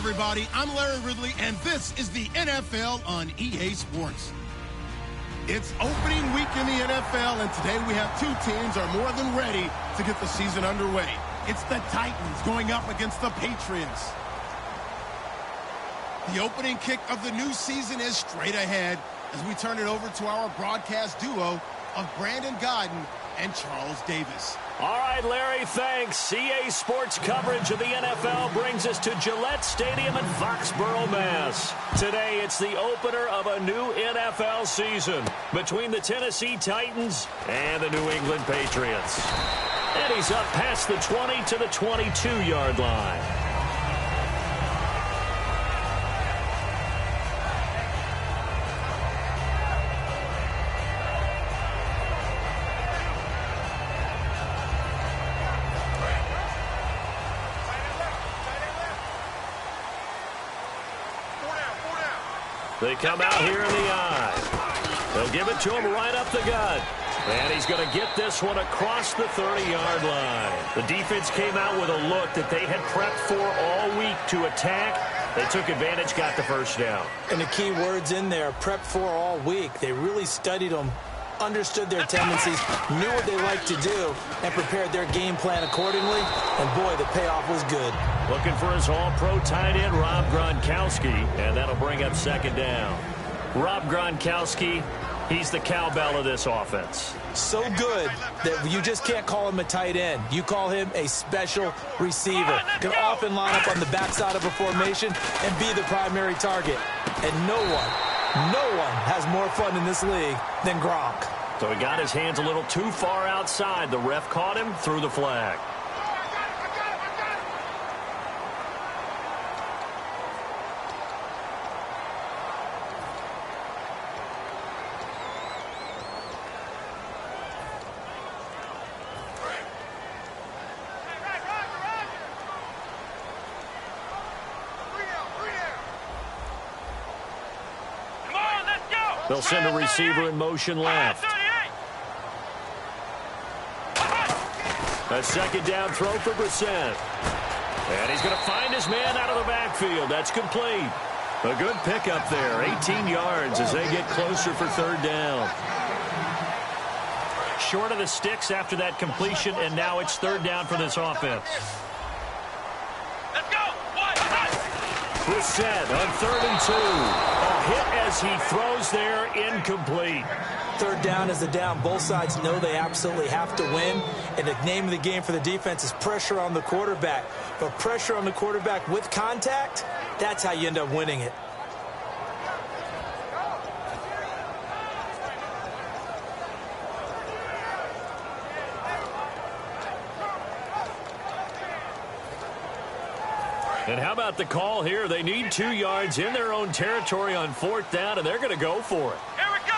everybody. I'm Larry Ridley, and this is the NFL on EA Sports. It's opening week in the NFL, and today we have two teams are more than ready to get the season underway. It's the Titans going up against the Patriots. The opening kick of the new season is straight ahead as we turn it over to our broadcast duo of Brandon Godden and Charles Davis. All right, Larry, thanks. EA Sports coverage of the NFL brings us to Gillette Stadium in Foxborough, Mass. Today, it's the opener of a new NFL season between the Tennessee Titans and the New England Patriots. And he's up past the 20 to the 22-yard line. They come out here in the eye. They'll give it to him right up the gut. And he's going to get this one across the 30-yard line. The defense came out with a look that they had prepped for all week to attack. They took advantage, got the first down. And the key words in there, prepped for all week. They really studied them, understood their tendencies, knew what they like to do, and prepared their game plan accordingly. And, boy, the payoff was good. Looking for his all-pro tight end, Rob Gronkowski, and that'll bring up second down. Rob Gronkowski, he's the cowbell of this offense. So good that you just can't call him a tight end. You call him a special receiver. Can often line up on the backside of a formation and be the primary target. And no one has more fun in this league than Gronk. So he got his hands a little too far outside. The ref caught him, threw the flag. They'll send a receiver in motion left. A second down throw for Brissett. And he's going to find his man out of the backfield. That's complete. A good pickup there. 18 yards as they get closer for third down. Short of the sticks after that completion, and now it's third down for this offense. Brissett on 3rd and 2. A hit as he throws there, incomplete. Third down is the down. Both sides know they absolutely have to win. And the name of the game for the defense is pressure on the quarterback. But pressure on the quarterback with contact, that's how you end up winning it. And how about the call here? They need 2 yards in their own territory on 4th down, and they're going to go for it. Here we go!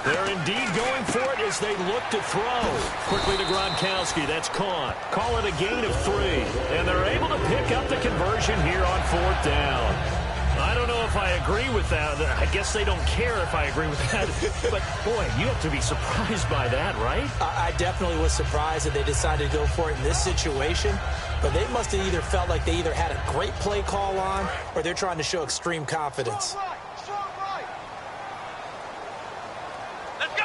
They're indeed going for it as they look to throw. Quickly to Gronkowski. That's caught. Call it a gain of 3. And they're able to pick up the conversion here on 4th down. I don't know if I agree with that. I guess they don't care if I agree with that. But, boy, you have to be surprised by that, right? I definitely was surprised that they decided to go for it in this situation. But they must have either felt like they either had a great play call on or they're trying to show extreme confidence. Let's go!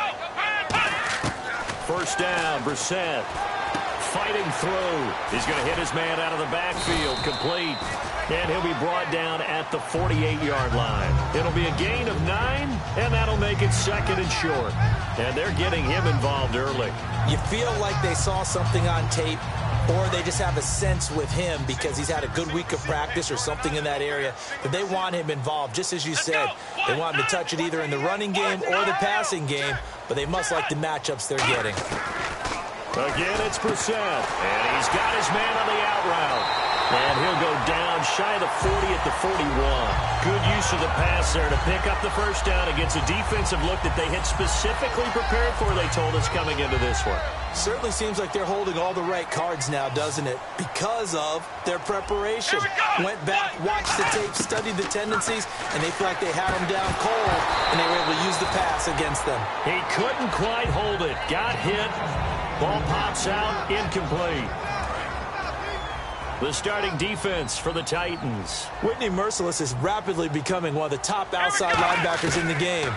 First down, Brissett fighting through. He's going to hit his man out of the backfield, complete. And he'll be brought down at the 48-yard line. It'll be a gain of 9, and that'll make it 2nd and short. And they're getting him involved early. You feel like they saw something on tape, or they just have a sense with him because he's had a good week of practice or something in that area that they want him involved. Just as you said, they want him to touch it either in the running game or the passing game, but they must like the matchups they're getting. Again, it's Brissett, and he's got his man on the out route. And he'll go down shy of the 40 at the 41. Good use of the pass there to pick up the first down against a defensive look that they had specifically prepared for, they told us, coming into this one. Certainly seems like they're holding all the right cards now, doesn't it? Because of their preparation. Went back, watched the tape, studied the tendencies, and they feel like they had them down cold, and they were able to use the pass against them. He couldn't quite hold it. Got hit. Ball pops out, incomplete. the starting defense for the Titans. Whitney Merciless is rapidly becoming one of the top outside linebackers in the game.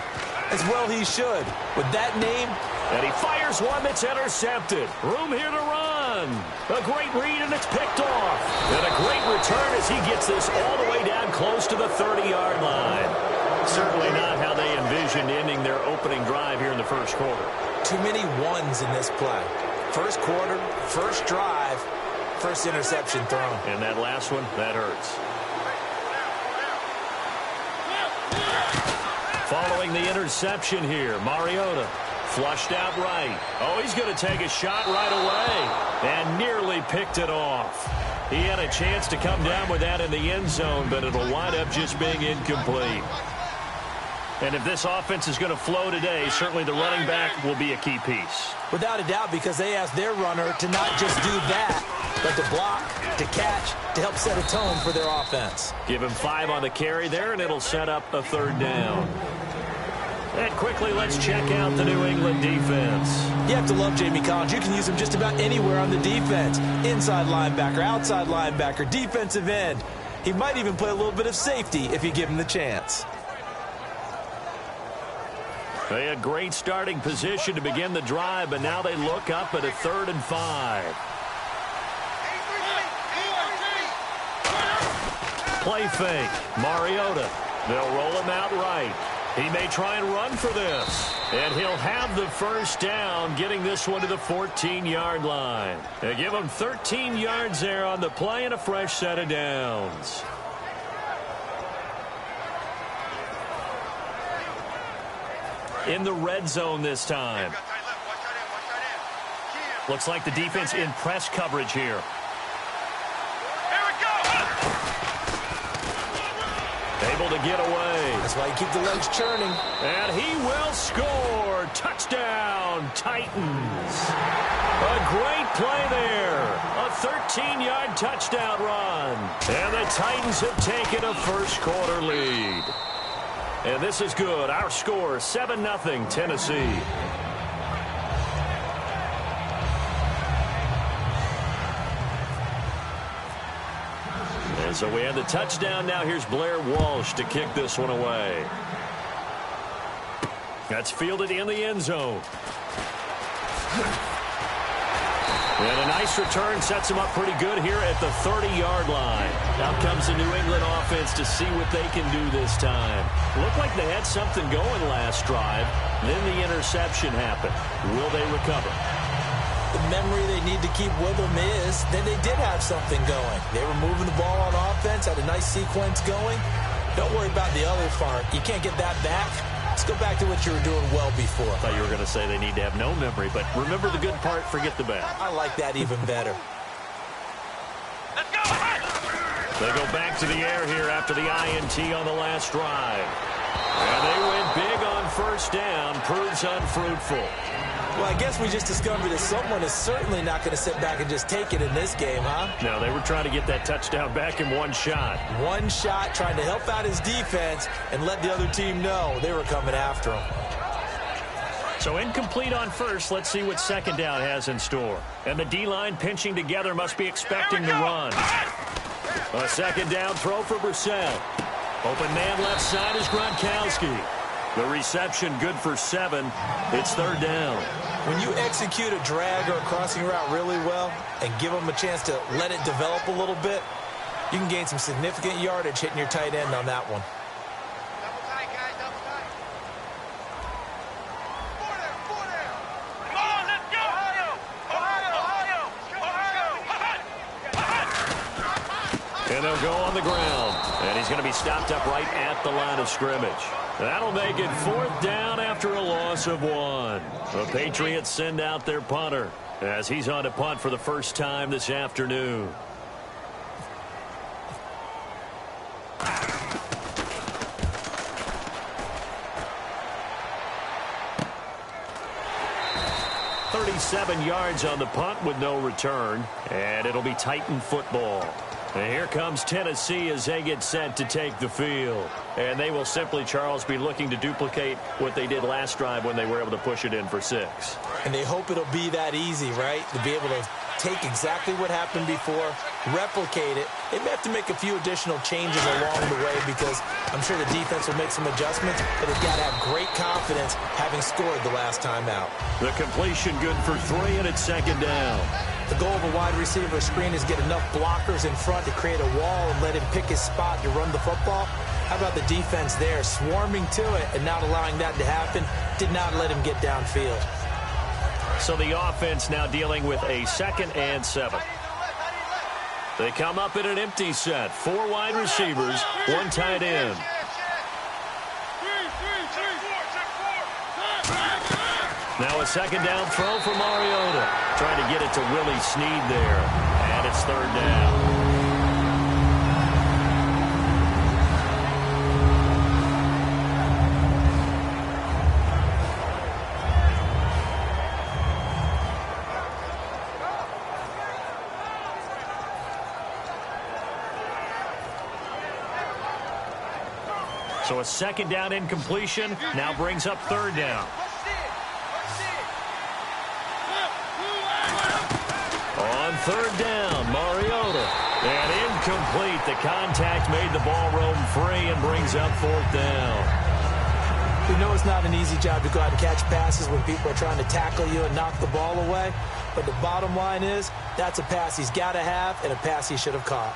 As well he should. With that name. And he fires one that's intercepted. Room here to run. A great read, and it's picked off. And a great return as he gets this all the way down close to the 30-yard line. Certainly not how they envisioned ending their opening drive here in the first quarter. Too many ones in this play. First quarter, first drive, first interception thrown. And that last one, that hurts. Following the interception here, Mariota flushed out right. Oh, he's going to take a shot right away and nearly picked it off. He had a chance to come down with that in the end zone, but it'll wind up just being incomplete. And if this offense is going to flow today, certainly the running back will be a key piece. Without a doubt, because they asked their runner to not just do that, but to block, to catch, to help set a tone for their offense. Give him 5 on the carry there, and it'll set up a third down. And quickly, let's check out the New England defense. You have to love Jamie Collins. You can use him just about anywhere on the defense. Inside linebacker, outside linebacker, defensive end. He might even play a little bit of safety if you give him the chance. They had great starting position to begin the drive, but now they look up at a 3rd and 5. Play fake. Mariota. They'll roll him out right. He may try and run for this. And he'll have the first down, getting this one to the 14-yard line. They give him 13 yards there on the play and a fresh set of downs. In the red zone this time. Looks like the defense in press coverage here. Here we go. Able to get away. That's why you keep the legs churning. And he will score. Touchdown, Titans. A great play there. A 13-yard touchdown run. And the Titans have taken a first quarter lead. And this is good. Our score, 7-0 Tennessee. And so we have the touchdown. Now here's Blair Walsh to kick this one away. That's fielded in the end zone. And a nice return sets them up pretty good here at the 30-yard line. Now comes the New England offense to see what they can do this time. Looked like they had something going last drive. Then the interception happened. Will they recover? The memory they need to keep with them is that they did have something going. They were moving the ball on offense, had a nice sequence going. Don't worry about the other part. You can't get that back. Let's go back to what you were doing well before. I thought you were going to say they need to have no memory, but remember the good part, forget the bad. I like that even better. Let's go. They go back to the air here after the INT on the last drive. And they went big on first down, proves unfruitful. Well, I guess we just discovered that someone is certainly not going to sit back and just take it in this game, huh? No, they were trying to get that touchdown back in one shot. One shot, trying to help out his defense and let the other team know they were coming after him. So incomplete on first. Let's see what second down has in store. And the D-line pinching together must be expecting the run. A second down throw for Brissett. Open man left side is Gronkowski. The reception good for 7. It's third down. When you execute a drag or a crossing route really well and give them a chance to let it develop a little bit, you can gain some significant yardage hitting your tight end on that one. Double tight, guys. Double tight. Four there. Come on, let's go. Ohio. And they'll go on the ground. And he's going to be stopped up right at the line of scrimmage. That'll make it fourth down after a loss of 1. The Patriots send out their punter as he's on to punt for the first time this afternoon. "37 yards on the punt with no return, and it'll be Titan football. And here comes Tennessee as they get set to take the field. And they will simply, Charles, be looking to duplicate what they did last drive when they were able to push it in for 6. And they hope it'll be that easy, right? To be able to take exactly what happened before, replicate it. They may have to make a few additional changes along the way because I'm sure the defense will make some adjustments, but they've got to have great confidence having scored the last time out. The completion good for 3, and it's second down. The goal of a wide receiver screen is get enough blockers in front to create a wall and let him pick his spot to run the football. How about the defense there, swarming to it and not allowing that to happen? Did not let him get downfield. So the offense now dealing with a 2nd and 7. They come up in an empty set. 4 wide receivers, 1 tight end. Now a 2nd down throw for Mariota. Trying to get it to Willie Snead there. And it's 3rd down. So a 2nd down incompletion now brings up 3rd down. On 3rd down, Mariota. And incomplete. The contact made the ball roam free and brings up 4th down. We know it's not an easy job to go out and catch passes when people are trying to tackle you and knock the ball away. But the bottom line is, that's a pass he's got to have and a pass he should have caught.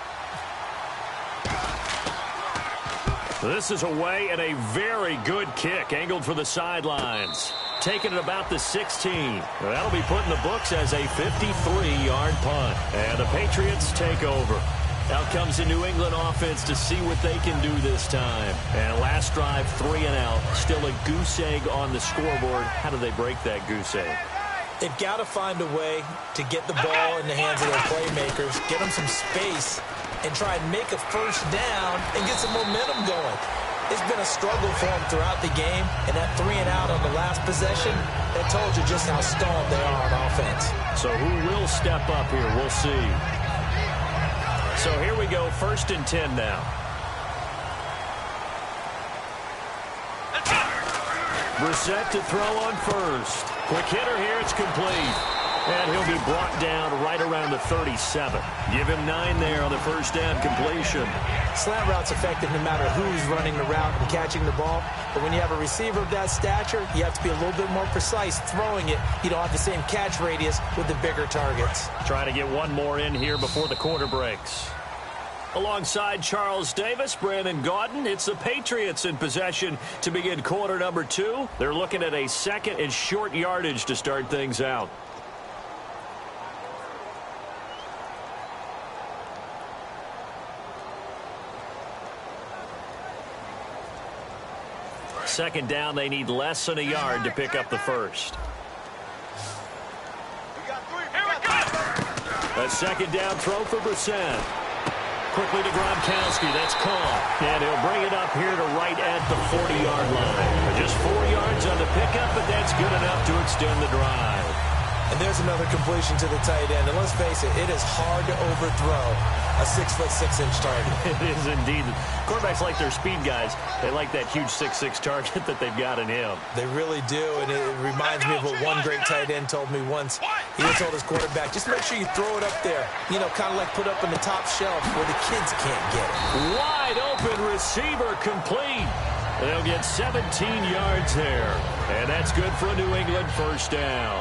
This is away and a very good kick, angled for the sidelines. Taking it about the 16. That'll be put in the books as a 53-yard punt. And the Patriots take over. Out comes the New England offense to see what they can do this time. And last drive, 3 and out. Still a goose egg on the scoreboard. How do they break that goose egg? They've got to find a way to get the ball in the hands of their playmakers, get them some space, and try and make a 1st down and get some momentum going. It's been a struggle for them throughout the game, and that 3 and out on the last possession, that told you just how stalled they are on offense. So who will step up here? We'll see. So here we go, 1st and 10 now. Brissett to throw on 1st. Quick hitter here, it's complete. And he'll be brought down right around the 37. Give him 9 there on the 1st down completion. Slant route's effective no matter who's running the route and catching the ball. But when you have a receiver of that stature, you have to be a little bit more precise throwing it. You don't have the same catch radius with the bigger targets. Trying to get one more in here before the quarter breaks. Alongside Charles Davis, Brandon Gaudin, it's the Patriots in possession to begin quarter number 2. They're looking at a 2nd and short yardage to start things out. Second down, they need less than a yard to pick up the 1st. A 2nd down throw for Brissett. Quickly to Gronkowski. That's caught. And he'll bring it up here to right at the 40-yard line. Just 4 yards on the pickup, but that's good enough to extend the drive. And there's another completion to the tight end. And let's face it, it is hard to overthrow a 6'6" target. It is indeed. Quarterbacks like their speed guys. They like that huge 6'6" target that they've got in him. They really do, and it reminds me of what one great tight end told me once. He told his quarterback, just make sure you throw it up there. You know, kind of like put up on the top shelf where the kids can't get it. Wide open receiver complete. They'll get 17 yards there. And that's good for a New England 1st down.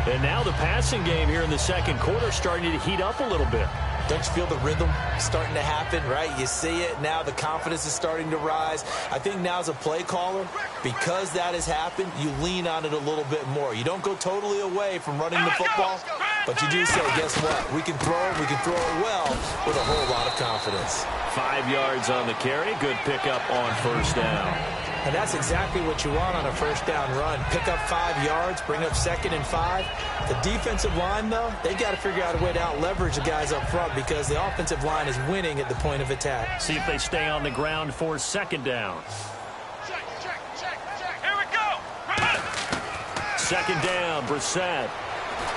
And now the passing game here in the 2nd quarter starting to heat up a little bit. Don't you feel the rhythm starting to happen, right? You see it now. The confidence is starting to rise. I think now as a play caller, because that has happened, you lean on it a little bit more. You don't go totally away from running the football, but you do say, guess what? We can throw it. We can throw it well with a whole lot of confidence. 5 yards on the carry. Good pickup on 1st down. And that's exactly what you want on a 1st down run. Pick up 5 yards, bring up 2nd and 5. The defensive line, though, they've got to figure out a way to out-leverage the guys up front because the offensive line is winning at the point of attack. See if they stay on the ground for 2nd down. Check. Here we go. 2nd down, Brissett.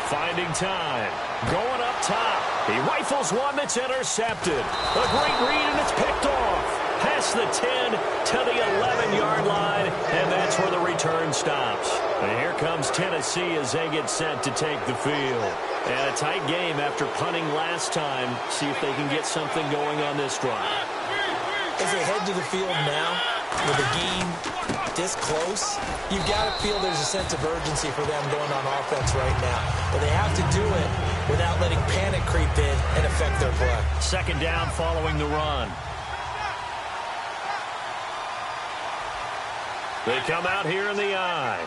Finding time. Going up top. He rifles one that's intercepted. A great read, and it's picked off. Past the 10 to the 11-yard line, and that's where the return stops. And here comes Tennessee as they get set to take the field. And a tight game after punting last time. See if they can get something going on this drive. As they head to the field now, with a game this close, you've got to feel there's a sense of urgency for them going on offense right now. But they have to do it without letting panic creep in and affect their play. Second down following the run. They come out here in the eye.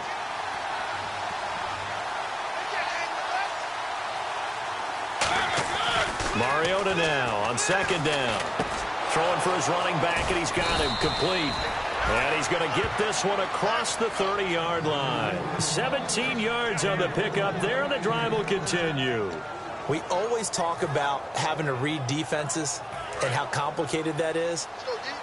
Mariota now on second down. Throwing for his running back, and he's got him complete. And he's going to get this one across the 30-yard line. 17 yards on the pickup there, and the drive will continue. We always talk about having to read defenses and how complicated that is.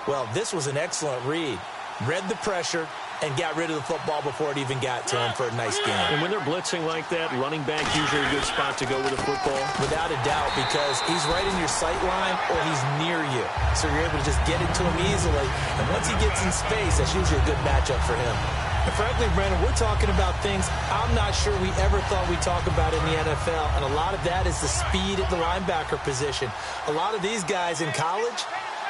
Well, this was an excellent read. Read the pressure and got rid of the football before it even got to him for a nice game. And when they're blitzing like that, running back usually a good spot to go with the football? Without a doubt, because he's right in your sight line or he's near you. So you're able to just get into him easily. And once he gets in space, that's usually a good matchup for him. And frankly, Brandon, we're talking about things I'm not sure we ever thought we'd talk about in the NFL. And a lot of that is the speed at the linebacker position. A lot of these guys in college,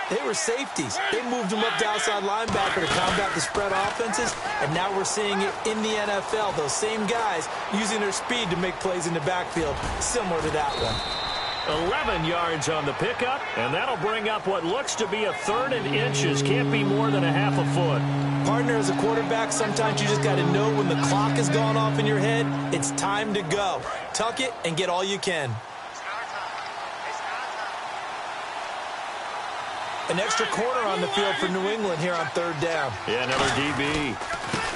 they were safeties. They moved them up to outside linebacker to combat the spread offenses, and now we're seeing it in the NFL. Those same guys using their speed to make plays in the backfield, similar to that one. 11 yards on the pickup, and that'll bring up what looks to be a 3rd and inches. Can't be more than a half a foot. Partner, as a quarterback, sometimes you just got to know when the clock has gone off in your head, it's time to go. Tuck it and get all you can. An extra corner on the field for New England here on 3rd down. Yeah, another DB.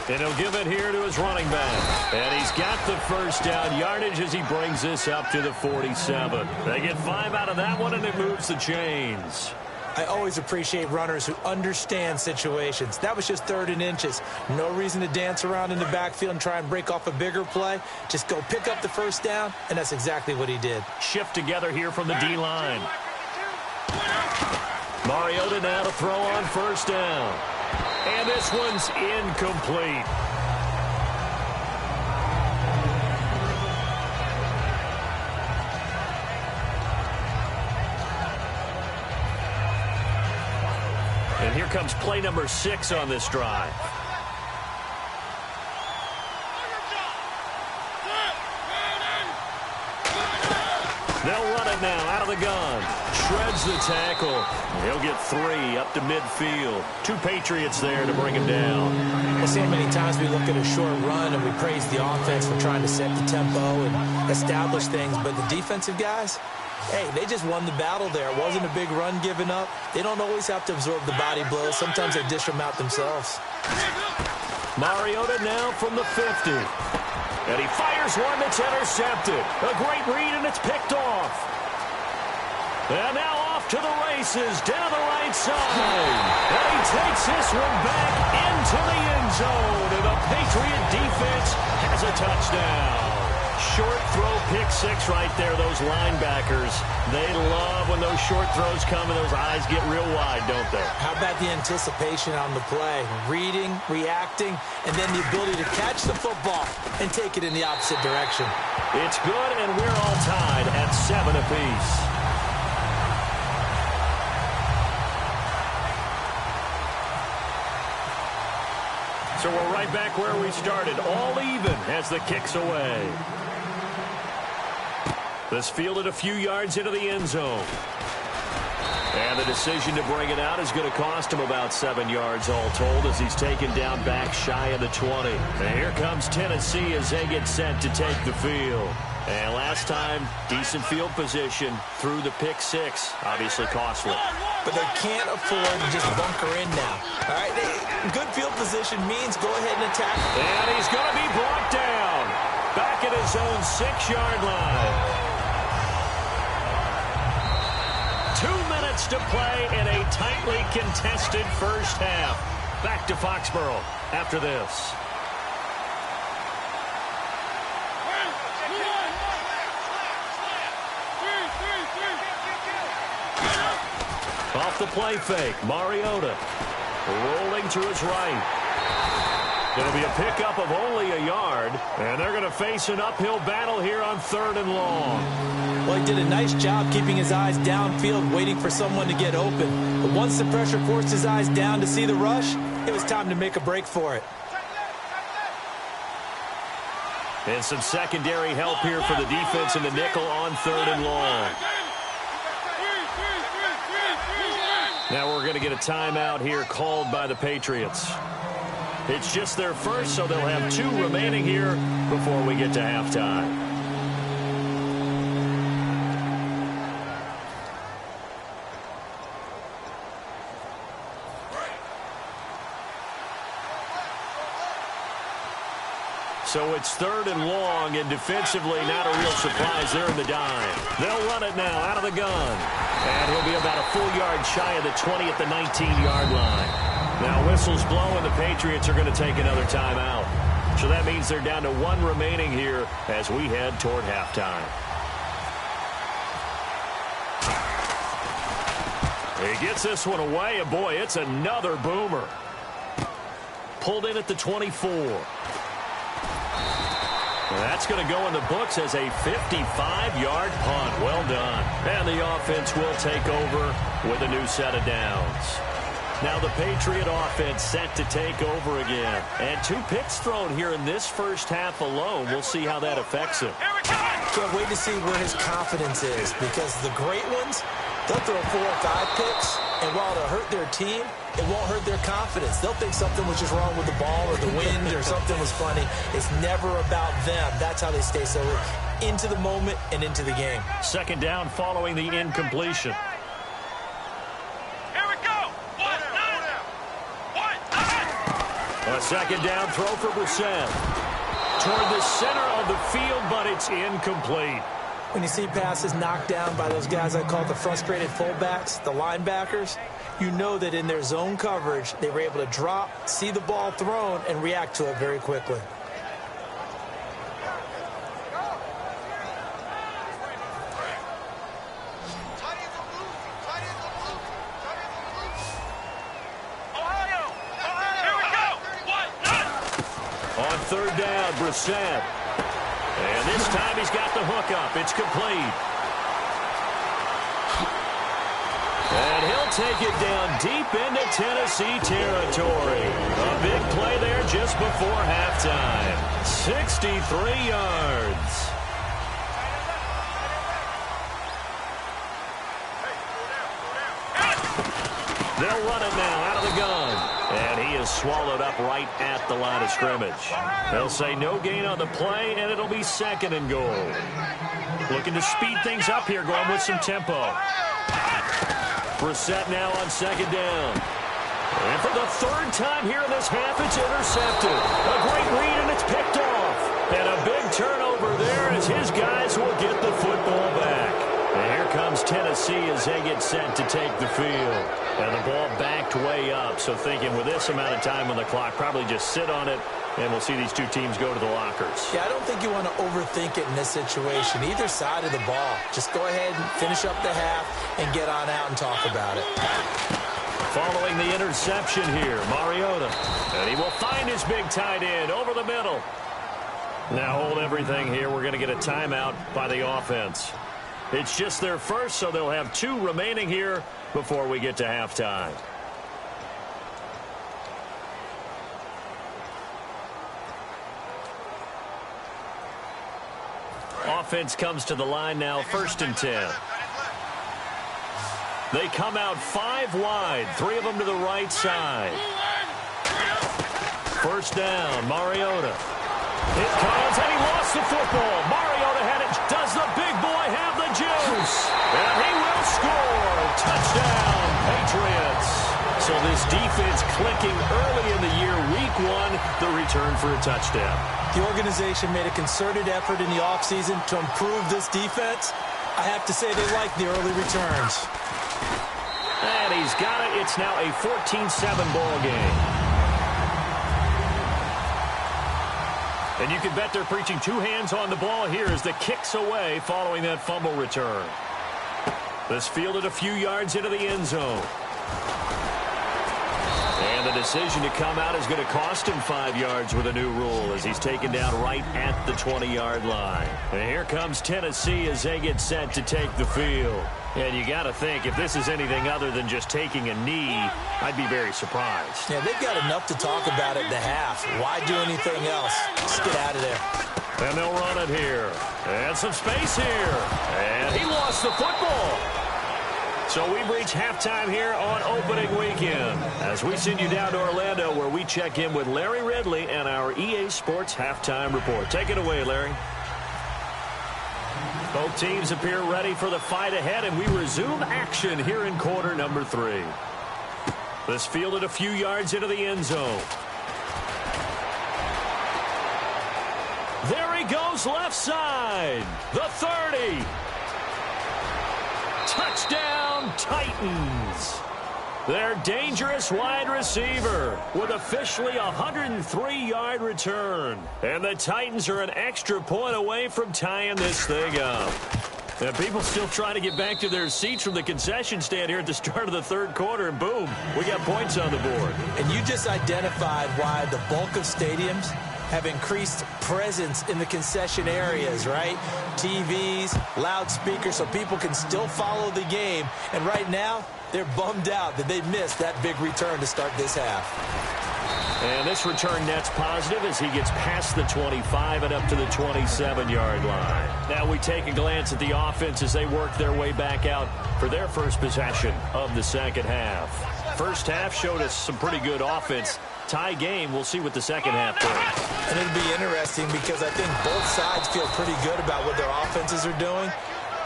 And he'll give it here to his running back. And he's got the first down yardage as he brings this up to the 47. They get 5 out of that one, and it moves the chains. I always appreciate runners who understand situations. That was just 3rd and inches. No reason to dance around in the backfield and try and break off a bigger play. Just go pick up the first down, and that's exactly what he did. Shift together here from the D-line. Mariota now to throw on first down. And this one's incomplete. And here comes play number 6 on this drive. They'll run it now out of the gun. Shreds the tackle. He'll get 3 up to midfield. 2 Patriots there to bring him down. I've seen many times we look at a short run and we praise the offense for trying to set the tempo and establish things. But the defensive guys, hey, they just won the battle there. It wasn't a big run given up. They don't always have to absorb the body blows. Sometimes they dish them out themselves. Mariota now from the 50. And he fires one that's intercepted. A great read, and it's picked off. And now off to the races, down the right side. And he takes this one back into the end zone. And the Patriot defense has a touchdown. Short throw, pick 6 right there. Those linebackers, they love when those short throws come and those eyes get real wide, don't they? How about the anticipation on the play? Reading, reacting, and then the ability to catch the football and take it in the opposite direction. It's good, and we're all tied at 7 apiece. So we're right back where we started, all even as the kick's away. This fielded a few yards into the end zone. And the decision to bring it out is going to cost him about 7 yards all told as he's taken down back shy of the 20. And here comes Tennessee as they get set to take the field. And last time, decent field position through the pick 6. Obviously costly. But they can't afford to just bunker in now. All right, good field position means go ahead and attack. And he's going to be brought down. Back at his own 6-yard line. 2 minutes to play in a tightly contested first half. Back to Foxborough after this. Off the play fake, Mariota rolling to his right. It'll be a pickup of only a yard, and they're going to face an uphill battle here on 3rd and long. Well, he did a nice job keeping his eyes downfield, waiting for someone to get open. But once the pressure forced his eyes down to see the rush, it was time to make a break for it. And some secondary help here for the defense in the nickel on 3rd and long. Now we're going to get a timeout here called by the Patriots. It's just their first, so they'll have 2 remaining here before we get to halftime. So it's 3rd and long, and defensively not a real surprise. They're in the dime. They'll run it now out of the gun. And he'll be about a full yard shy of the 20 at the 19-yard line. Now whistles blow, and the Patriots are going to take another timeout. So that means they're down to 1 remaining here as we head toward halftime. He gets this one away, and boy, it's another boomer. Pulled in at the 24. That's going to go in the books as a 55-yard punt. Well done. And the offense will take over with a new set of downs. Now the Patriot offense set to take over again. And 2 picks thrown here in this first half alone. We'll see how that affects him. Can't wait to see where his confidence is, because the great ones, they'll throw 4 or 5 picks, and while it'll hurt their team, it won't hurt their confidence. They'll think something was just wrong with the ball or the wind or something was funny. It's never about them. That's how they stay so into the moment and into the game. 2nd down following the incompletion. Here we go. A 2nd down throw for Brissett. Toward the center of the field, but it's incomplete. When you see passes knocked down by those guys I call the frustrated fullbacks, the linebackers, you know that in their zone coverage, they were able to drop, see the ball thrown, and react to it very quickly. On 3rd down, Brissett. And this time he's got the hook up. It's complete. And he'll take it down deep into Tennessee territory. A big play there just before halftime. 63 yards. They'll run it now out of the gun. And he is swallowed up right at the line of scrimmage. They'll say no gain on the play, and it'll be 2nd and goal. Looking to speed things up here, going with some tempo. Brissett now on 2nd down. And for the 3rd time here in this half, it's intercepted. A great read, and it's picked off. And a big turnover there as his guys will get the football back. And here comes Tennessee as they get set to take the field. And the ball backed way up, so thinking with this amount of time on the clock, probably just sit on it, and we'll see these 2 teams go to the lockers. Yeah, I don't think you want to overthink it in this situation, either side of the ball. Just go ahead and finish up the half and get on out and talk about it. Following the interception here, Mariota. And he will find his big tight end over the middle. Now hold everything here. We're going to get a timeout by the offense. It's just their first, so they'll have 2 remaining here before we get to halftime. Offense comes to the line now, 1st and 10. They come out 5 wide, 3 of them to the right side. 1st down, Mariota. It comes, and he lost the football. Mariota had it. Does the big boy have the juice? And he will score. Touchdown, Patriots. So this defense clicking early in the year, week 1, the return for a touchdown. The organization made a concerted effort in the offseason to improve this defense. I have to say they like the early returns. And he's got it. It's now a 14-7 ball game. And you can bet they're preaching 2 hands on the ball here as the kick's away following that fumble return. This fielded a few yards into the end zone. And the the decision to come out is going to cost him 5 yards with a new rule as he's taken down right at the 20-yard line. And here comes Tennessee as they get set to take the field. And you got to think, if this is anything other than just taking a knee, I'd be very surprised. Yeah, they've got enough to talk about at the half. Why do anything else? Just get out of there. And they'll run it here. And some space here. And he lost the football. So we've reached halftime here on opening weekend as we send you down to Orlando where we check in with Larry Ridley and our EA Sports halftime report. Take it away, Larry. Both teams appear ready for the fight ahead, and we resume action here in quarter number 3. This fielded a few yards into the end zone. There he goes left side. The 30. Touchdown, Titans. Their dangerous wide receiver with officially a 103-yard return. And the Titans are an extra point away from tying this thing up. And people still trying to get back to their seats from the concession stand here at the start of the third quarter, and boom, we got points on the board. And you just identified why the bulk of stadiums have increased presence in the concession areas, right? TVs, loudspeakers, so people can still follow the game. And right now, they're bummed out that they missed that big return to start this half. And this return net's positive as he gets past the 25 and up to the 27-yard line. Now we take a glance at the offense as they work their way back out for their first possession of the second half. First half showed us some pretty good offense. Tie game, we'll see what the second half brings. And it'll be interesting because I think both sides feel pretty good about what their offenses are doing.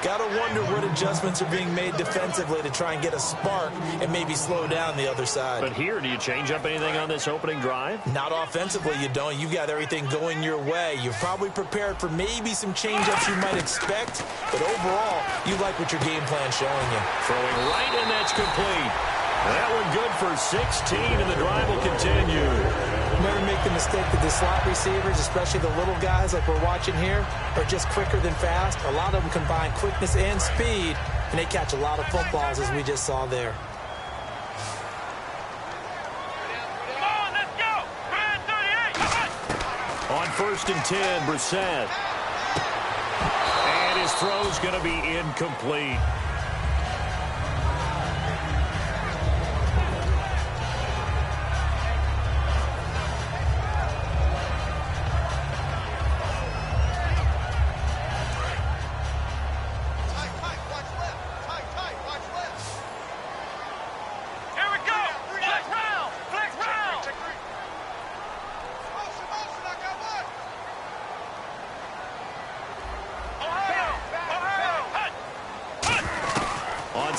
Got to wonder what adjustments are being made defensively to try and get a spark and maybe slow down the other side. But here, do you change up anything on this opening drive? Not offensively, you don't. You've got everything going your way. You're probably prepared for maybe some change-ups you might expect, but overall, you like what your game plan's showing you. Throwing right, and that's complete. That one good for 16, and the drive will continue. Never make the mistake that the slot receivers, especially the little guys like we're watching here, are just quicker than fast. A lot of them combine quickness and speed, and they catch a lot of footballs, as we just saw there. Come on, let's go. Red 38. On 1st and 10, Brissett. And his throw's going to be incomplete.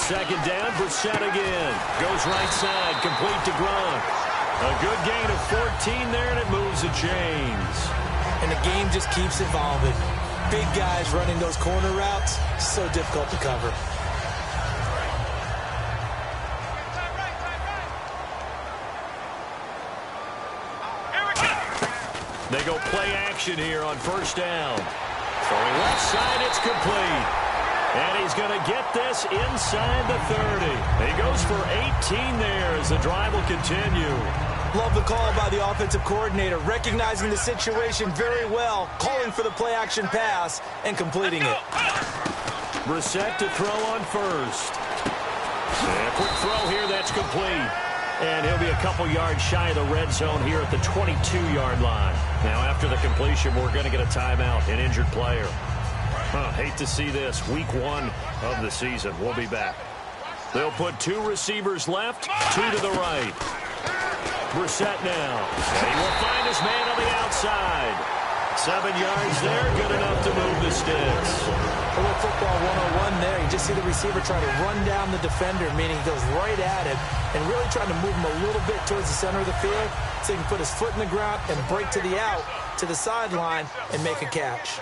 Second down, Brissett again. Goes right side, complete to Gronk. A good gain of 14 there, and it moves the chains. And the game just keeps evolving. Big guys running those corner routes, so difficult to cover. They go play action here on 1st down. Throwing left side, it's complete. And he's going to get this inside the 30. He goes for 18 there as the drive will continue. Love the call by the offensive coordinator, recognizing the situation very well, calling for the play-action pass, and completing it. Brissett to throw on 1st. And a quick throw here, that's complete. And he'll be a couple yards shy of the red zone here at the 22-yard line. Now, after the completion, we're going to get a timeout, an injured player. Hate to see this. Week 1 of the season. We'll be back. They'll put 2 receivers left, 2 to the right. Brissett now. And he will find his man on the outside. 7 yards there, good enough to move the sticks. A little football 101 there. You just see the receiver trying to run down the defender, meaning he goes right at him and really trying to move him a little bit towards the center of the field so he can put his foot in the ground and break to the out, to the sideline, and make a catch.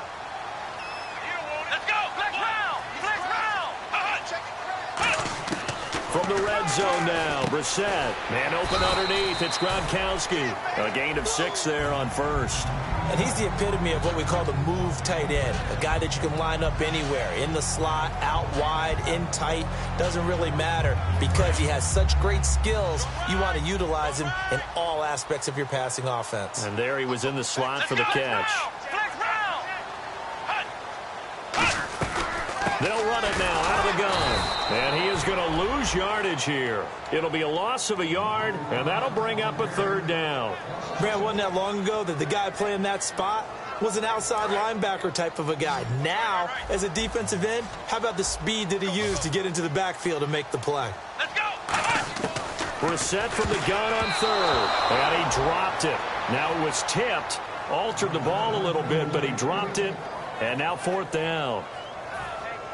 From from the red zone now. Brissett, man open underneath. It's Gronkowski. A gain of 6 there on first. And he's the epitome of what we call the move tight end, a guy that you can line up anywhere, in the slot, out wide, in tight, doesn't really matter because he has such great skills. You want to utilize him in all aspects of your passing offense. And there he was in the slot for the catch. They'll run it now out of the gun. And he is going to lose yardage here. It'll be a loss of a yard, and that'll bring up a 3rd down. Brad, wasn't that long ago that the guy playing that spot was an outside linebacker type of a guy. Now, as a defensive end, how about the speed that he used to get into the backfield and make the play? Let's go. Brissett from the gun on 3rd. And he dropped it. Now it was tipped. Altered the ball a little bit, but he dropped it. And now 4th down.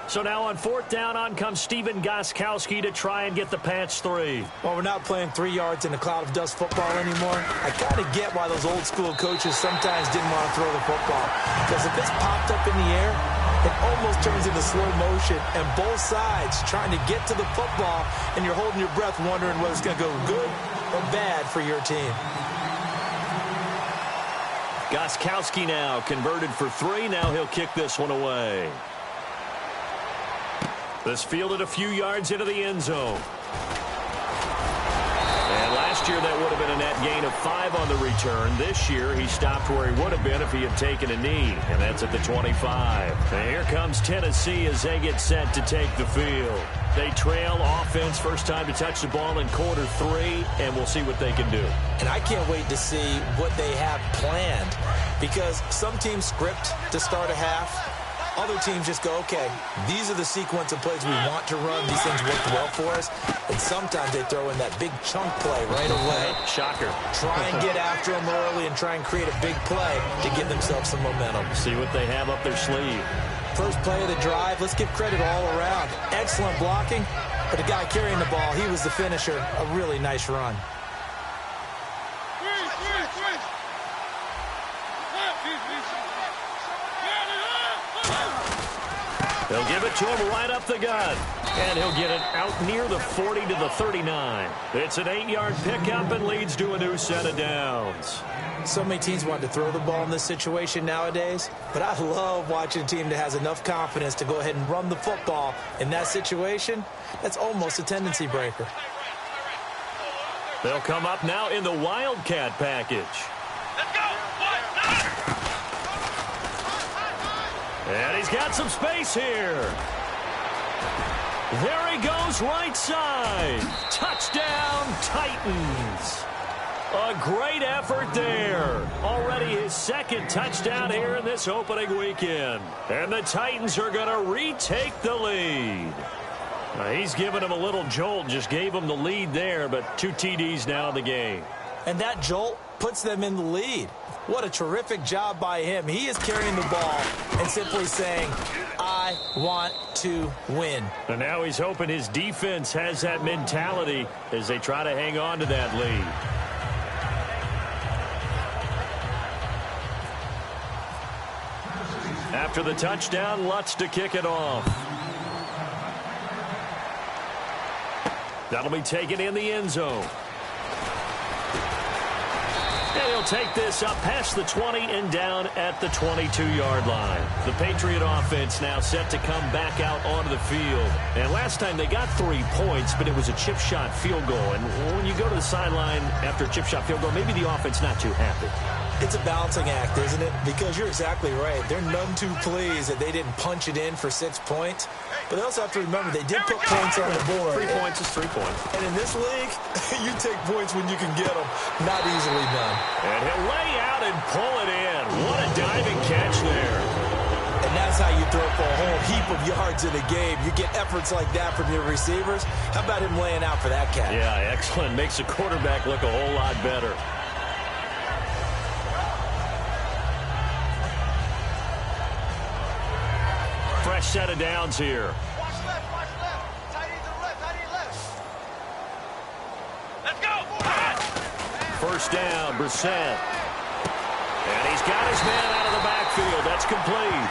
So now on 4th down, on comes Stephen Gostkowski to try and get the Pats 3. Well, we're not playing 3 yards in a cloud of dust football anymore. I kind of get why those old school coaches sometimes didn't want to throw the football. Because if it's popped up in the air, it almost turns into slow motion. And both sides trying to get to the football, and you're holding your breath wondering whether it's going to go good or bad for your team. Gostkowski now converted for 3. Now he'll kick this one away. This fielded a few yards into the end zone. And last year that would have been a net gain of 5 on the return. This year he stopped where he would have been if he had taken a knee, and that's at the 25. And here comes Tennessee as they get set to take the field. They trail offense, first time to touch the ball in quarter 3, and we'll see what they can do. And I can't wait to see what they have planned, because some teams script to start a half. Other teams just go, okay, these are the sequence of plays we want to run. These things work well for us. And sometimes they throw in that big chunk play right away. Shocker. Try and get after them early and try and create a big play to give themselves some momentum. See what they have up their sleeve. First play of the drive, let's give credit all around. Excellent blocking, but the guy carrying the ball, he was the finisher. A really nice run. They'll give it to him right up the gut. And he'll get it out near the 40 to the 39. It's an 8-yard pickup and leads to a new set of downs. So many teams want to throw the ball in this situation nowadays, but I love watching a team that has enough confidence to go ahead and run the football in that situation. That's almost a tendency breaker. They'll come up now in the Wildcat package. Let's go. And he's got some space here. There he goes right side. Touchdown, Titans. A great effort there. Already his 2nd touchdown here in this opening weekend. And the Titans are going to retake the lead. He's giving him a little jolt, just gave him the lead there, but 2 TDs now in the game. And that jolt puts them in the lead. What a terrific job by him. He is carrying the ball and simply saying, I want to win. And now he's hoping his defense has that mentality as they try to hang on to that lead. After the touchdown, Lutz to kick it off. That'll be taken in the end zone. And he'll take this up past the 20 and down at the 22-yard line. The Patriot offense now set to come back out onto the field. And last time they got 3 points, but it was a chip shot field goal. And when you go to the sideline after a chip shot field goal, maybe the offense not too happy. It's a balancing act, isn't it? Because you're exactly right. They're none too pleased that they didn't punch it in for 6 points. But they also have to remember they did put points on the board. 3 points is 3 points. And in this league, you take points when you can get them. Not easily done. And he'll lay out and pull it in. What a diving catch there. And that's how you throw for a whole heap of yards in a game. You get efforts like that from your receivers. How about him laying out for that catch? Yeah, excellent. Makes the quarterback look a whole lot better. Fresh set of downs here. Watch left, watch left. Tight end to the left, tight end left. Let's go. First down, Brissett. And he's got his man out of the backfield. That's complete.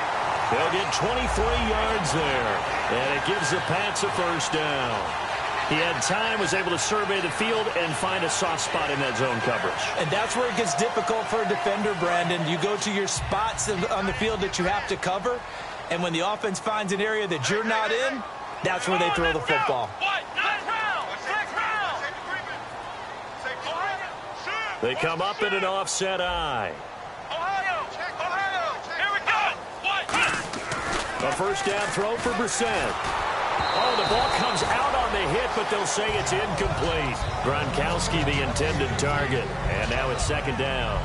They'll get 23 yards there. And it gives the Pats a first down. He had time, was able to survey the field and find a soft spot in that zone coverage. And that's where it gets difficult for a defender, Brandon. You go to your spots on the field that you have to cover, and when the offense finds an area that you're not in, that's where they throw the football. They come up in an offset eye. A first down throw for Brissett. Oh, the ball comes out on the hit, but they'll say it's incomplete. Gronkowski, the intended target. And now it's second down.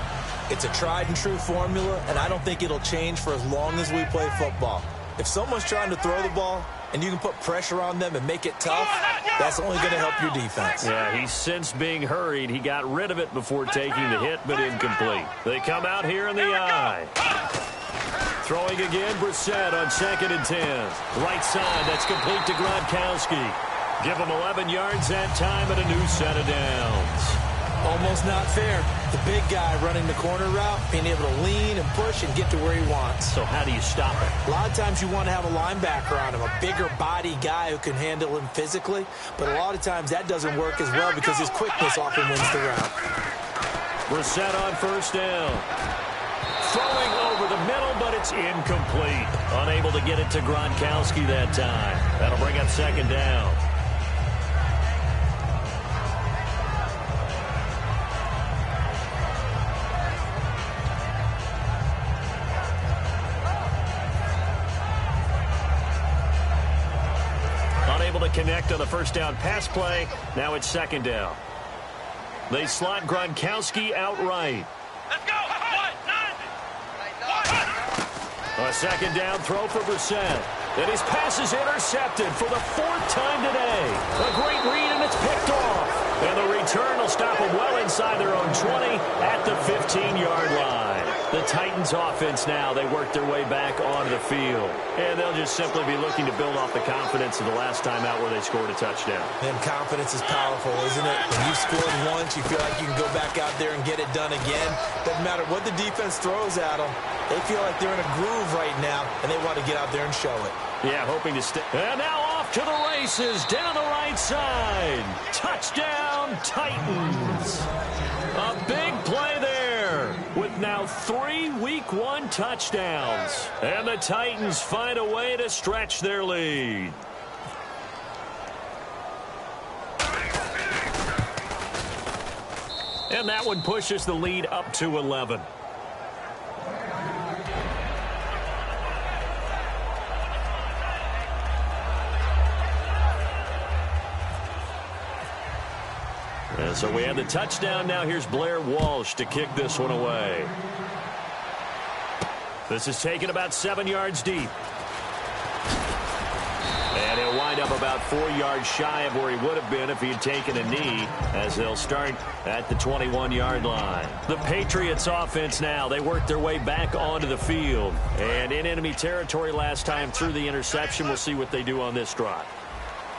It's a tried-and-true formula, and I don't think it'll change for as long as we play football. If someone's trying to throw the ball and you can put pressure on them and make it tough, that's only going to help your defense. Yeah, he's since being hurried. He got rid of it before taking the hit, but incomplete. They come out here in the eye. Throwing again, Brissett on 2nd and 10. Right side, that's complete to Gronkowski. Give him 11 yards that time and a new set of downs. Almost not fair. The big guy running the corner route, being able to lean and push and get to where he wants. So how do you stop it? A lot of times you want to have a linebacker on him, a bigger body guy who can handle him physically. But a lot of times that doesn't work as well because his quickness often wins the route. Brissett on first down. Throwing over the middle, but it's incomplete. Unable to get it to Gronkowski that time. That'll bring up second down. Unable to connect on the first down pass play. Now it's second down. They slot Gronkowski outright. Let's go. A second down throw for Brissett. And his pass is intercepted for the 4th time today. A great read, and it's picked off. And the return will stop them well inside their own 20 at the 15-yard line. The Titans offense now, they work their way back onto the field. And they'll just simply be looking to build off the confidence of the last time out where they scored a touchdown. And confidence is powerful, isn't it? When you've scored once, you feel like you can go back out there and get it done again. Doesn't matter what the defense throws at them. They feel like they're in a groove right now, and they want to get out there and show it. Yeah, hoping to stay. And now off to the races down the right side. Touchdown, Titans. A big play there with now 3 Week 1 touchdowns. And the Titans find a way to stretch their lead. And that one pushes the lead up to 11. And so we have the touchdown. Now here's Blair Walsh to kick this one away. This is taken about 7 yards deep. And he'll wind up about 4 yards shy of where he would have been if he had taken a knee, as they'll start at the 21-yard line. The Patriots offense now, they work their way back onto the field. And in enemy territory last time through the interception. We'll see what they do on this drive.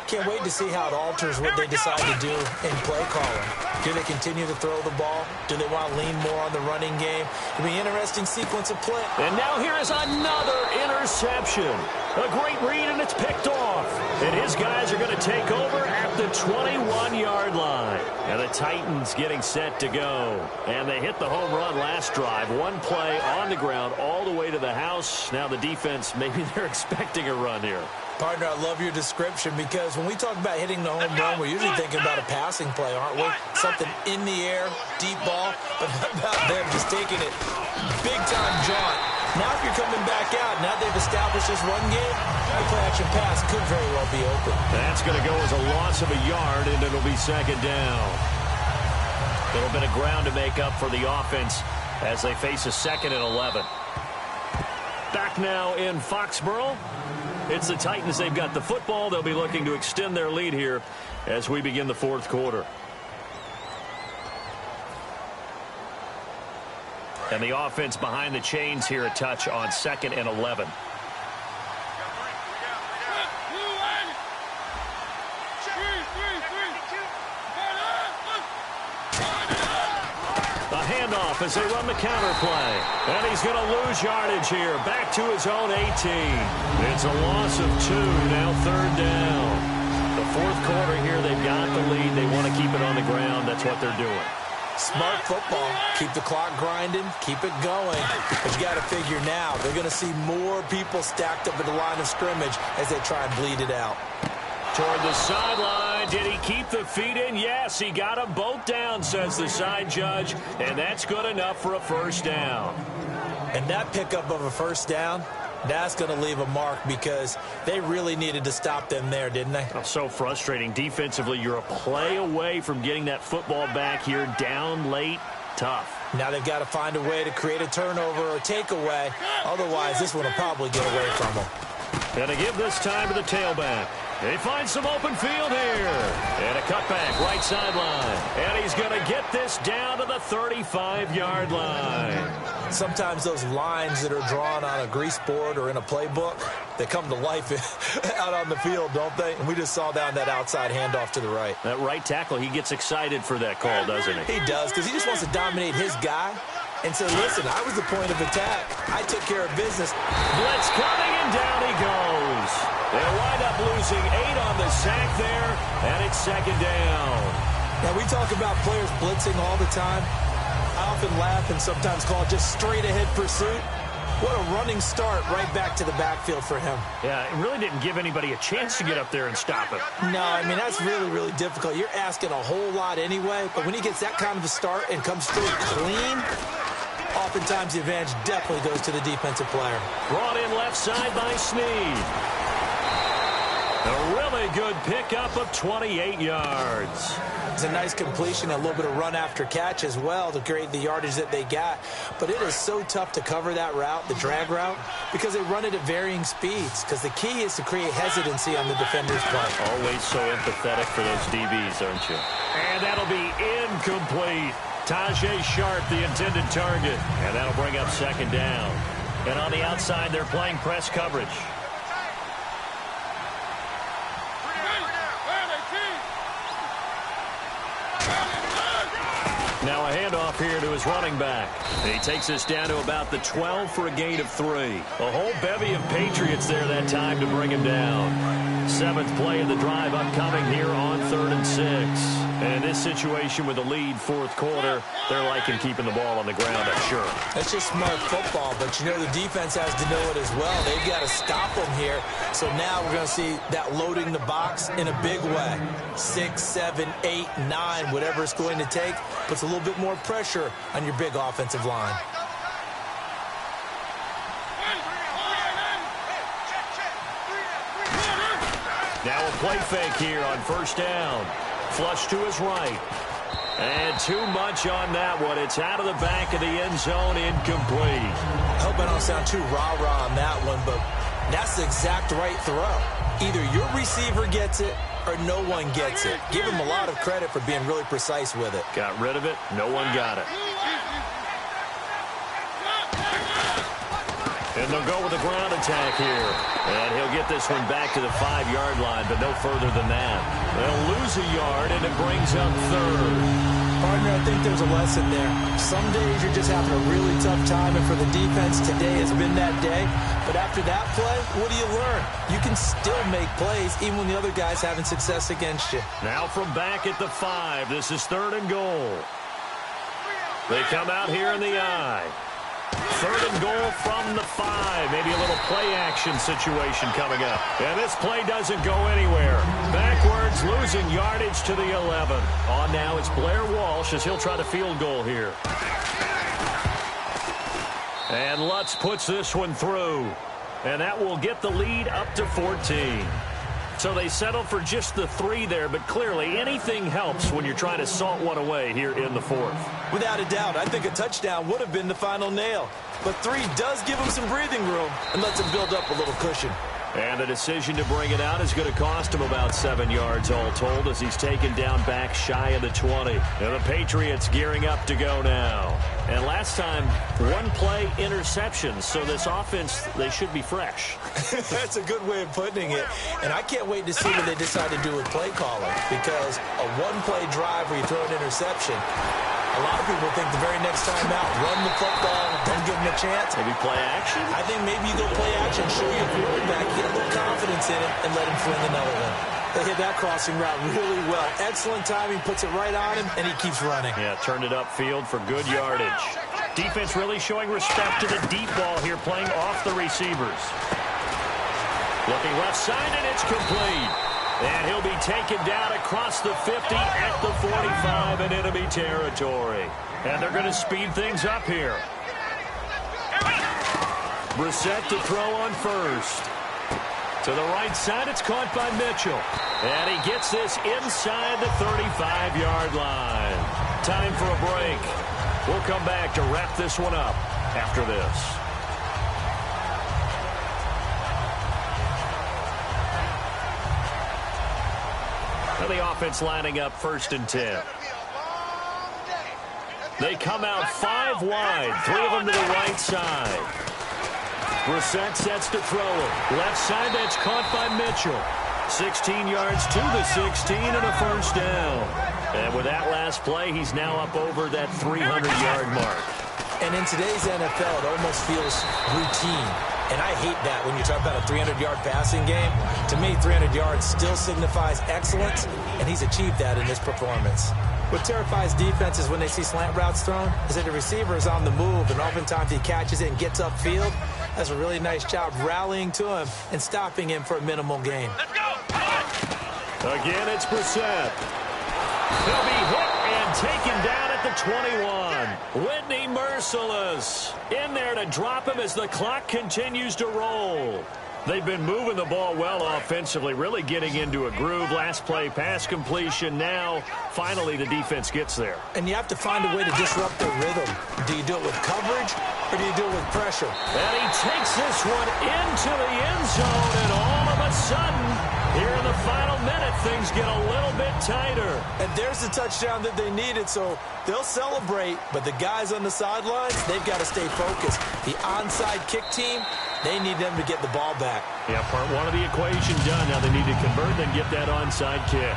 Can't wait to see how it alters what they decide to do in play calling. Do they continue to throw the ball? Do they want to lean more on the running game? It'll be an interesting sequence of play. And now here is another interception. A great read, and it's picked off. And his guys are going to take over at the 21-yard line. And the Titans getting set to go. And they hit the home run last drive. One play on the ground all the way to the house. Now the defense, maybe they're expecting a run here. Partner, I love your description because when we talk about hitting the home run, we're usually thinking about a passing play, aren't we? Something in the air, deep ball, but how about them just taking it big-time jaunt. Now if you're coming back out, now they've established this run game, the play-action pass could very well be open. That's going to go as a loss of a yard, and it'll be second down. A little bit of ground to make up for the offense as they face a 2nd and 11. Back now in Foxborough. It's the Titans. They've got the football. They'll be looking to extend their lead here as we begin the 4th quarter. And the offense behind the chains here, a touch on 2nd and 11. Handoff as they run the counter play. And he's going to lose yardage here. Back to his own 18. It's a loss of 2. Now 3rd down. The fourth quarter here, they've got the lead. They want to keep it on the ground. That's what they're doing. Smart football. Keep the clock grinding. Keep it going. But you got to figure now, they're going to see more people stacked up at the line of scrimmage as they try and bleed it out. Toward the sideline. Did he keep the feet in? Yes, he got them both down, says the side judge. And that's good enough for a first down. And that pickup of a first down, that's going to leave a mark because they really needed to stop them there, didn't they? Oh, so frustrating. Defensively, you're a play away from getting that football back here. Down late, tough. Now they've got to find a way to create a turnover or takeaway. Otherwise, this one will probably get away from them. Going to give this time to the tailback. They find some open field here. And a cutback, right sideline. And he's going to get this down to the 35-yard line. Sometimes those lines that are drawn on a grease board or in a playbook, they come to life out on the field, don't they? And we just saw down that outside handoff to the right. That right tackle, he gets excited for that call, doesn't he? He does, because he just wants to dominate his guy and say, listen, I was the point of attack. I took care of business. Blitz coming, and down he goes. They'll wind up losing 8 on the sack there, and it's second down. Now, we talk about players blitzing all the time. I often laugh and sometimes call it just straight-ahead pursuit. What a running start right back to the backfield for him. Yeah, it really didn't give anybody a chance to get up there and stop him. No, I mean, that's really, really difficult. You're asking a whole lot anyway, but when he gets that kind of a start and comes through clean, oftentimes the advantage definitely goes to the defensive player. Brought in left side by Snead. A really good pickup of 28 yards. It's a nice completion, a little bit of run after catch as well to create the yardage that they got. But it is so tough to cover that route, the drag route, because they run it at varying speeds. Because the key is to create hesitancy on the defender's play. Always so empathetic for those DBs, aren't you? And that'll be incomplete. Tajay Sharp, the intended target. And that'll bring up second down. And on the outside, they're playing press coverage. Now a handoff here to his running back. And he takes us down to about the 12 for a gain of 3. A whole bevy of Patriots there that time to bring him down. 7th play of the drive upcoming here on 3rd and 6. And in this situation with the lead 4th quarter, they're liking keeping the ball on the ground, I'm sure. That's just smart football, but you know the defense has to know it as well. They've got to stop them here. So now we're going to see that loading the box in a big way. 6, 7, 8, 9, whatever it's going to take, puts a little bit more pressure on your big offensive line. Now a play fake here on first down. Flush to his right. And too much on that one. It's out of the back of the end zone, incomplete. I hope I don't sound too rah-rah on that one, but that's the exact right throw. Either your receiver gets it or no one gets it. Give him a lot of credit for being really precise with it. Got rid of it. No one got it. And they'll go with a ground attack here. And he'll get this one back to the 5-yard line, but no further than that. They'll lose a yard, and it brings up 3rd. Partner, I think there's a lesson there. Some days you're just having a really tough time, and for the defense, today has been that day. But after that play, what do you learn? You can still make plays even when the other guy's having success against you. Now from back at the 5, this is 3rd and goal. They come out here in the eye. 3rd and goal from the 5. Maybe a little play action situation coming up. And this play doesn't go anywhere. Backwards, losing yardage to the 11. On now, it's Blair Walsh as he'll try to field goal here. And Lutz puts this one through. And that will get the lead up to 14. So they settle for just the 3 there, but clearly anything helps when you're trying to salt one away here in the 4th. Without a doubt, I think a touchdown would have been the final nail. But 3 does give him some breathing room and lets him build up a little cushion. And the decision to bring it out is going to cost him about 7 yards all told as he's taken down back shy of the 20. And the Patriots gearing up to go now. And last time, 1 play interception. So this offense, they should be fresh. That's a good way of putting it. And I can't wait to see what they decide to do with play calling. Because a 1-play drive where you throw an interception, a lot of people think the very next time out, run the football, don't give them a chance. Maybe play action? I think maybe you go play action, show your quarterback, get a little confidence in it, and let him fling another one. They hit that crossing route really well. Excellent timing, puts it right on him, and he keeps running. Yeah, turned it upfield for good yardage. Defense really showing respect to the deep ball here, playing off the receivers. Looking left side, and it's complete. And he'll be taken down across the 50 at the 45 in enemy territory. And they're going to speed things up here. Brissett to throw on first. To the right side, it's caught by Mitchell. And he gets this inside the 35-yard line. Time for a break. We'll come back to wrap this one up after this. Now the offense lining up 1st and 10. They come out 5 wide, 3 of them to the right side. Brissett sets to throw it. Left side, that's caught by Mitchell. 16 yards to the 16 and a first down. And with that last play, he's now up over that 300-yard mark. And in today's NFL, it almost feels routine. And I hate that when you talk about a 300-yard passing game. To me, 300 yards still signifies excellence, and he's achieved that in this performance. What terrifies defenses when they see slant routes thrown is that the receiver is on the move, and oftentimes he catches it and gets upfield. Does a really nice job rallying to him and stopping him for a minimal gain. Again, it's Brissett. He'll be hit and taken down at the 21. Whitney merciless. In there to drop him as the clock continues to roll. They've been moving the ball well offensively, really getting into a groove. Last play, pass completion. Now, finally, the defense gets there. And you have to find a way to disrupt their rhythm. Do you do it with coverage, or do you do it with pressure? And he takes this one into the end zone, and all of a sudden, here in the final minute, things get a little bit tighter. And there's the touchdown that they needed, so they'll celebrate. But the guys on the sidelines, they've got to stay focused. The onside kick team, they need them to get the ball back. Yeah, part one of the equation done. Now they need to convert and get that onside kick.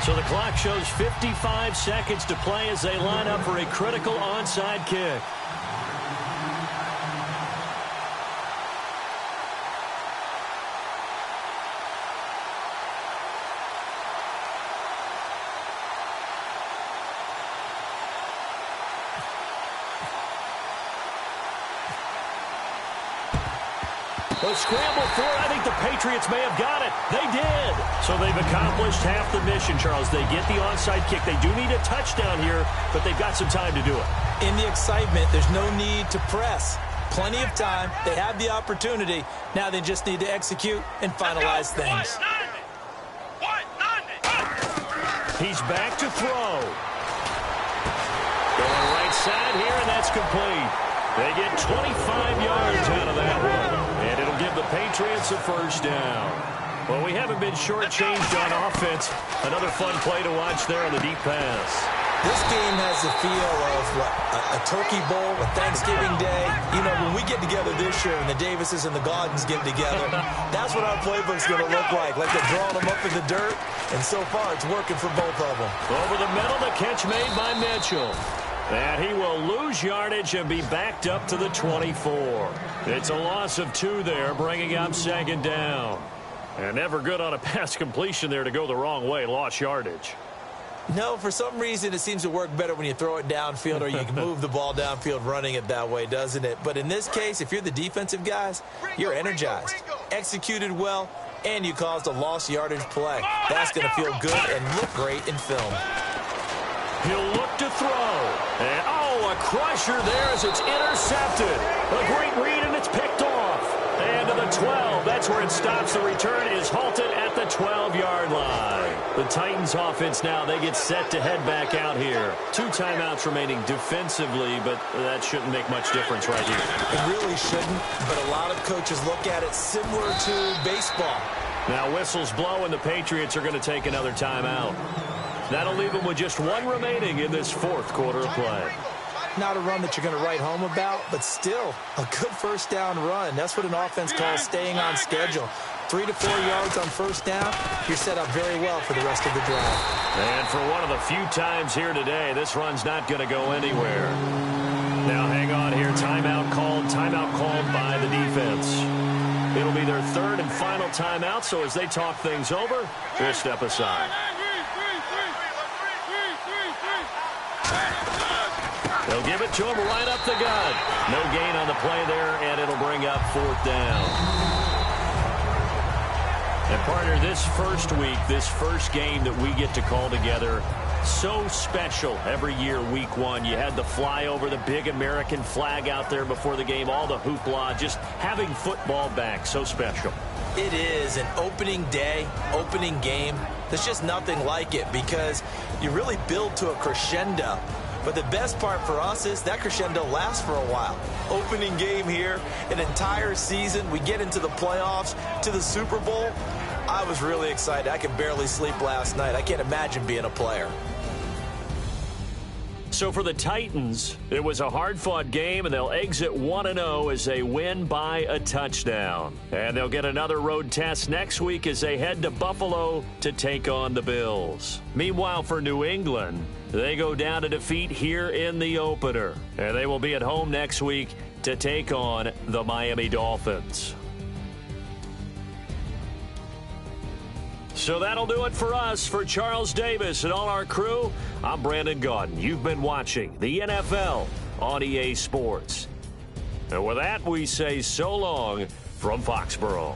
So the clock shows 55 seconds to play as they line up for a critical onside kick. A scramble for it. I think the Patriots may have got it. They did. So they've accomplished half the mission, Charles. They get the onside kick. They do need a touchdown here, but they've got some time to do it. In the excitement, there's no need to press. Plenty of time. They have the opportunity. Now they just need to execute and finalize things. He's back to throw. Going right side here, and that's complete. They get 25 yards out of that one. And it'll give the Patriots a first down. Well, we haven't been shortchanged on offense. Another fun play to watch there on the deep pass. This game has the feel of a turkey bowl, a Thanksgiving day. You know, when we get together this year and the Davises and the Gaudens get together, that's what our playbook's going to look like. Like they're drawing them up in the dirt, and so far it's working for both of them. Over the middle, the catch made by Mitchell. And he will lose yardage and be backed up to the 24. It's a loss of 2 there, bringing up 2nd down. And never good on a pass completion there to go the wrong way. Lost yardage. No, for some reason it seems to work better when you throw it downfield or you can move the ball downfield running it that way, doesn't it? But in this case, if you're the defensive guys, you're energized, executed well, and you caused a lost yardage play. That's going to feel good and look great in film. He'll look to throw. And, oh, a crusher there as it's intercepted. A great read, and it's picked off. And to the 12. That's where it stops. The return is halted at the 12-yard line. The Titans offense now, they get set to head back out here. 2 timeouts remaining defensively, but that shouldn't make much difference right here. It really shouldn't, but a lot of coaches look at it similar to baseball. Now whistles blow, and the Patriots are going to take another timeout. That'll leave them with just 1 remaining in this 4th quarter of play. Not a run that you're going to write home about, but still a good first down run. That's what an offense calls staying on schedule. 3 to 4 yards on first down, you're set up very well for the rest of the drive. And for one of the few times here today, this run's not going to go anywhere. Now hang on here. Timeout called by the defense. It'll be their third and final timeout, so as they talk things over, they'll step aside. They'll give it to him right up the gut. No gain on the play there, and it'll bring up fourth down. And, partner, this first week, this first game that we get to call together, so special every year, week one. You had the flyover, the big American flag out there before the game, all the hoopla, just having football back, so special. It is an opening day, opening game. There's just nothing like it because you really build to a crescendo. But the best part for us is that crescendo lasts for a while. Opening game here, an entire season. We get into the playoffs, to the Super Bowl. I was really excited. I could barely sleep last night. I can't imagine being a player. So for the Titans, it was a hard-fought game, and they'll exit 1-0 as they win by a touchdown. And they'll get another road test next week as they head to Buffalo to take on the Bills. Meanwhile, for New England, they go down to defeat here in the opener. And they will be at home next week to take on the Miami Dolphins. So that'll do it for us. For Charles Davis and all our crew, I'm Brandon Gaudin. You've been watching the NFL on EA Sports. And with that, we say so long from Foxborough.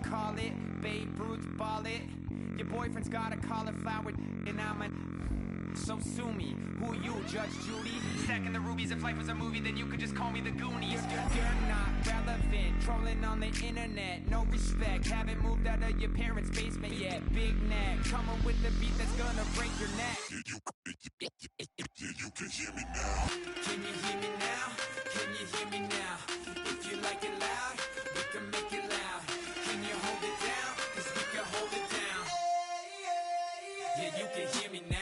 Call it, Babe Ruth ball it. Your boyfriend's got a cauliflower and I'm a... So sue me, who you, Judge Judy? Stacking the rubies, if life was a movie, then you could just call me the Goonies. You're not relevant, trolling on the internet, no respect. Haven't moved out of your parents' basement yet. Big neck, coming with the beat that's gonna break your neck. You can hear me now. Can you hear me now? Can you hear me now? If you like it loud, we can make it loud. Can you hold it down? 'Cause we can hold it down. Yeah, you can hear me now.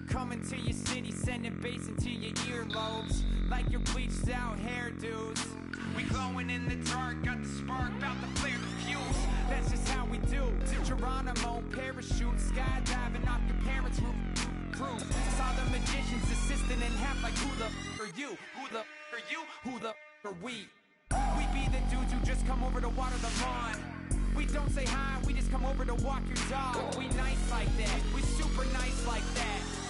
Coming to your city, sending bass into your earlobes, like your bleached out hairdos. We glowing in the dark, got the spark, about to flare the fuse. That's just how we do. To Geronimo, parachute, skydiving off your parents' roof. Saw the magician's assistant in half, like who the are you? Who the are you? Who the are we? We be the dudes who just come over to water the lawn. We don't say hi, we just come over to walk your dog. We nice like that, we super nice like that.